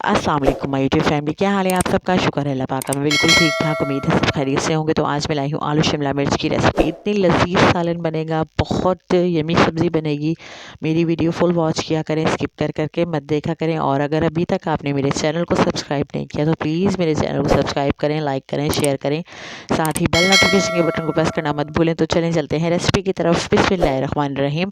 अस्सलाम वालेकुम my YouTube family, क्या हाल है आप सबका। शुक्र है अल्लाह पाक का, मैं बिल्कुल ठीक ठाक, उम्मीद है सब खैरियत से होंगे। तो आज मैं लाई हूँ आलू शिमला मिर्च की रेसिपी। इतनी लजीज सालन बनेगा, बहुत यमी सब्ज़ी बनेगी। मेरी वीडियो फुल वॉच किया करें, स्किप कर करके मत देखा करें। और अगर अभी तक आपने मेरे चैनल को सब्सक्राइब नहीं किया तो प्लीज़ मेरे चैनल को सब्सक्राइब करें, लाइक करें, शेयर करें, साथ ही बेल नोटिफिकेशन के बटन को प्रेस करना मत भूलें। तो चलें चलते हैं रेसिपी की तरफ। बिस्मिल्लाहिर्रहमानिर्रहीम।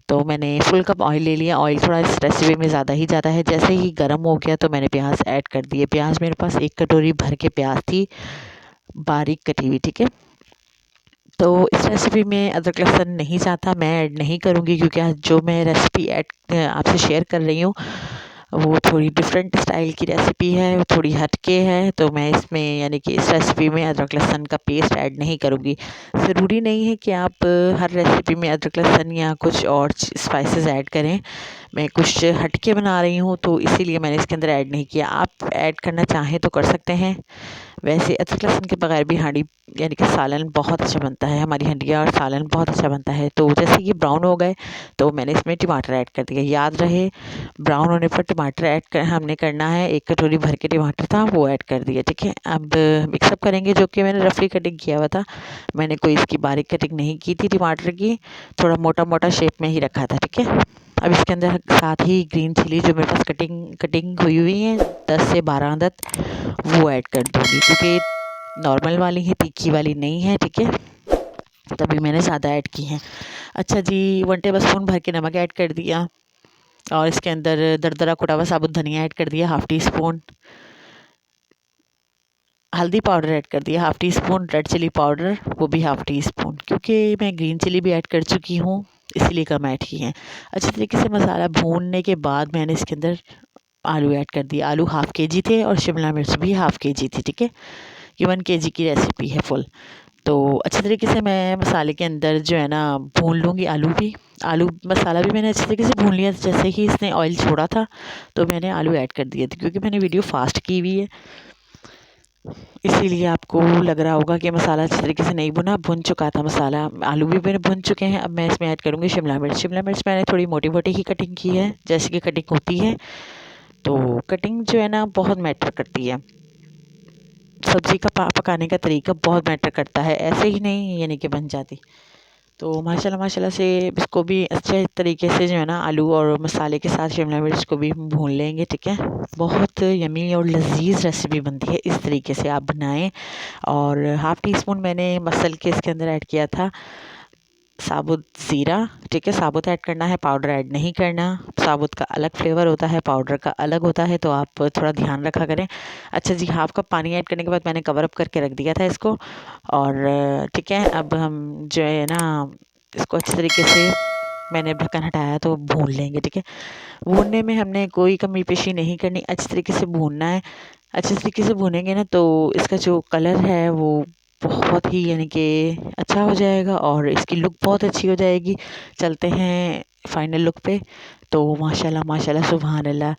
तो मैंने फुल कप ऑयल ले लिया। ऑयल थोड़ा इस रेसिपी में ज़्यादा है। जैसे ही गर्म हो गया तो मैंने प्याज ऐड कर दिए। प्याज मेरे पास 1 कटोरी भर के प्याज थी, बारीक कटी हुई, ठीक है। तो इस रेसिपी में अदरक लहसुन नहीं चाहता, मैं ऐड नहीं करूँगी, क्योंकि आज जो मैं रेसिपी ऐड आपसे शेयर कर रही हूँ वो थोड़ी डिफरेंट स्टाइल की रेसिपी है, थोड़ी हटके है। तो मैं इसमें यानी कि इस रेसिपी में अदरक लहसुन का पेस्ट ऐड नहीं करूँगी। ज़रूरी नहीं है कि आप हर रेसिपी में अदरक लहसुन या कुछ और स्पाइसेस ऐड करें। मैं कुछ हटके बना रही हूँ तो इसीलिए मैंने इसके अंदर ऐड नहीं किया। आप ऐड करना चाहें तो कर सकते हैं। वैसे अदरक लहसुन के बगैर भी हांडी यानी कि सालन बहुत अच्छा बनता है, हमारी हंडिया और सालन बहुत अच्छा बनता है। तो जैसे ये ब्राउन हो गए तो मैंने इसमें टमाटर ऐड कर दिया। याद रहे, ब्राउन होने पर टमाटर ऐड कर हमने करना है। 1 कटोरी भर के टमाटर था, वो ऐड कर दिया, ठीक है। अब मिक्सअप करेंगे, जो कि मैंने रफली कटिंग किया हुआ था। मैंने कोई इसकी बारीक कटिंग नहीं की थी टमाटर की, थोड़ा मोटा मोटा शेप में ही रखा था, ठीक है। अब इसके अंदर साथ ही ग्रीन चिली जो मेरे पास कटिंग हुई है 10 से 12 अदद, वो ऐड कर दूँगी, क्योंकि नॉर्मल वाली है, तीखी वाली नहीं है, ठीक है। तभी मैंने ज़्यादा ऐड की हैं। अच्छा जी, 1 टेबल स्पून भर के नमक ऐड कर दिया, और इसके अंदर दरदरा कुटा हुआ साबुत धनिया ऐड कर दिया, हाफ़ टी स्पून हल्दी पाउडर ऐड कर दिया, half teaspoon red chilli powder, वो भी हाफ़ टी स्पून, क्योंकि मैं ग्रीन चिली भी ऐड कर चुकी हूँ इसीलिए कम ऐड की हैं। अच्छे तरीके से मसाला भूनने के बाद मैंने इसके अंदर आलू ऐड कर दिया। आलू हाफ़ केजी थे और शिमला मिर्च भी हाफ़ केजी थी, ठीक है। ये 1 केजी की रेसिपी है फुल। तो अच्छे तरीके से मैं मसाले के अंदर जो है ना भून लूँगी आलू मसाला भी मैंने अच्छे तरीके से भून लिया। जैसे ही इसने ऑयल छोड़ा था तो मैंने आलू ऐड कर दिए थे, क्योंकि मैंने वीडियो फास्ट की हुई है, इसीलिए आपको लग रहा होगा कि मसाला अच्छे तरीके से नहीं भुना। भुन चुका था मसाला, आलू भी मेरे भुन चुके हैं। अब मैं इसमें ऐड करूँगी शिमला मिर्च मैंने थोड़ी मोटी मोटी ही कटिंग की है, जैसे कि कटिंग होती है। तो कटिंग जो है ना बहुत मैटर करती है, सब्ज़ी का पकाने का तरीका बहुत मैटर करता है, ऐसे ही नहीं यानी कि बन जाती। तो माशाल्लाह से इसको भी अच्छे तरीके से जो है ना आलू और मसाले के साथ शिमला मिर्च को भी भून लेंगे, ठीक है। बहुत यमी और लजीज रेसिपी बनती है, इस तरीके से आप बनाएं। और हाफ़ टी स्पून मैंने मसल के इसके अंदर ऐड किया था साबुत ज़ीरा, ठीक है। साबुत ऐड करना है, पाउडर ऐड नहीं करना। साबुत का अलग फ्लेवर होता है, पाउडर का अलग होता है, तो आप थोड़ा ध्यान रखा करें। अच्छा जी, हाफ़ कप पानी ऐड करने के बाद मैंने कवर अप करके रख दिया था इसको, और ठीक है। अब हम जो है ना इसको अच्छे तरीके से मैंने ढक्कन हटाया तो भून लेंगे, ठीक है। भूनने में हमने कोई कमी पेशी नहीं करनी, अच्छे तरीके से भूनना है। अच्छे तरीके से भूनेंगे ना तो इसका जो कलर है वो बहुत ही यानी कि अच्छा हो जाएगा और इसकी लुक बहुत अच्छी हो जाएगी। चलते हैं फाइनल लुक पे। तो माशाल्लाह सुभान अल्लाह,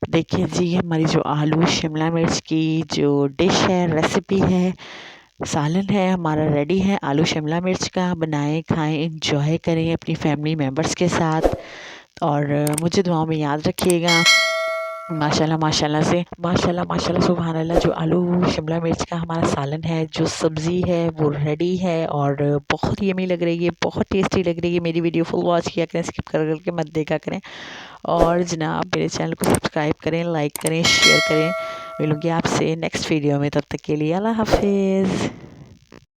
देखिए जी हमारी जो आलू शिमला मिर्च की जो डिश है, रेसिपी है, सालन है हमारा रेडी है। आलू शिमला मिर्च का बनाएं, खाएं, इंजॉय करें अपनी फैमिली मेम्बर्स के साथ, और मुझे दुआओं में याद रखिएगा। माशाल्लाह सुभान अल्लाह, जो आलू शिमला मिर्च का हमारा सालन है, जो सब्ज़ी है वो रेडी है और बहुत यमी लग रही है, बहुत टेस्टी लग रही है। मेरी वीडियो फुल वॉच किया करें, स्किप कर करके मत देखा करें। और जनाब मेरे चैनल को सब्सक्राइब करें, लाइक करें, शेयर करें। मिलूँगी आपसे नेक्स्ट वीडियो में, तब तक के लिए अल्लाह हाफिज़।